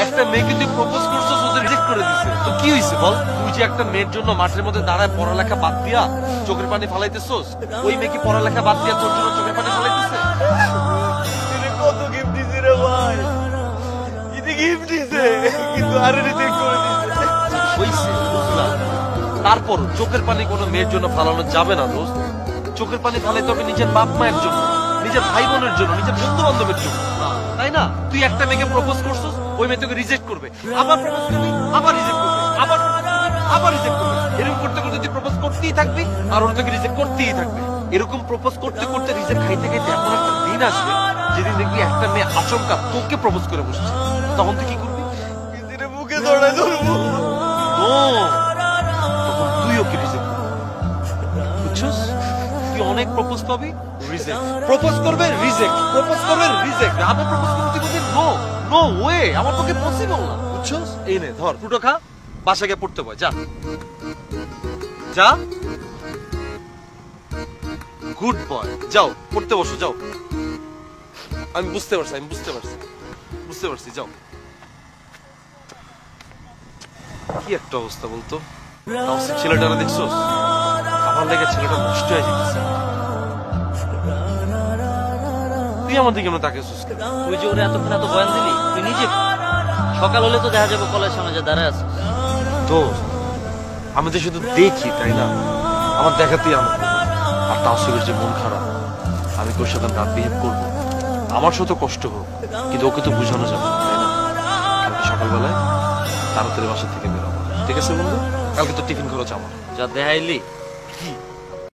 একটা মেয়েকে তুই প্রপোজ করছিস, ওদের রিজেক্ট করে দিছে, তো কি হইছে বল? তুই যে একটা মেয়ের জন্য মাঠের মধ্যে দাঁড়ায় পড়ালেখা বাদ দিয়া চোখের পানি ফালাইতেছস, ওই মেয়ে কি পড়ালেখা বাদ দিয়া তোর জন্য চোখের পানি ফালাইতেছে? কত গিফট দিছে রে ভাই, ইতি গিফট দিছে কিন্তু আরে রিজেক্ট করে দিছে। হইছে বুঝলাম, তারপর চোখের পানি কোনো মেয়ের জন্য ফালানো যাবে না দোস্ত। চোখের পানি ফালাইতে হবে নিজের বাপ মায়ের জন্য, নিজের ভাই বোনের জন্য, নিজের বন্ধু বান্ধবের জন্য, তাই না? তুই একটা মেয়েকে প্রপোজ করছিস, ওই মেয়ে তোকে রিজেক্ট করবে, আবার প্রপোজ করবি, আবার রিজেক্ট করবে, আবার রিজেক্ট করবে। এরকম করতে করতে তুই প্রপোজ করতেই থাকবি, আর ওর তোকে রিজেক্ট করতেই থাকবে। এরকম প্রপোজ করতে করতে রিজেক্ট খাইতে খাইতে এমন একটা দিন আসবে যেদিন দেখবি একটা মেয়ে আচমকা তোকে প্রপোজ করে বসছে, তখন তুই কি করবি? ইতিরে বুকে জড়ায় ধরবো। ও, তখন তুই ওকে রিজেক্ট করবি, বুঝছস? তুই অনেক প্রপোজ পাবি, রিজেক্ট, প্রপোজ করবে রিজেক্ট, প্রপোজ করবে রিজেক্ট, আবার প্রপোজ করতে তুই বলবি নো, নো ওয়ে, আমার পক্ষে পসিবল না, বুঝছস? এই নে ধর ফুটো খা, বাসায় গিয়ে পড়তে বয়, যা যা, গুড বয়, যাও পড়তে বসো, যাও। আমি বুঝতে পারছি, যাও। কি একটা অবস্থা বলতো, ছেলেটারা দেখছোস, আমার লেগে ছেলেটা নষ্ট হয়ে যেতেছে। তুই আমার দিকে কেন তাকিয়েছিস? তুই যে ওরে এতক্ষণ এত বয়ান দিলি, তুই নিজে সকাল হলে তো দেখা যাবে কলের সামনে যে দাঁড়ায় আছিস। দোস্ত, আমি তো শুধু দেখি, তাই না? আমার দেখাতেই আমার, আর তাওসিফের যে মন খারাপ, আমি তোর সাথে রাত বিহেভ করবো, আমার সাথে কষ্ট হোক, কিন্তু ওকে তো বুঝানো যাবে, তাই না? কালকে সকালবেলায় তাড়াতাড়ি বাসা থেকে বেরোবো, ঠিক আছে বন্ধু? কালকে তো টিফিন খরচ আমার। যা দেখাইলি কি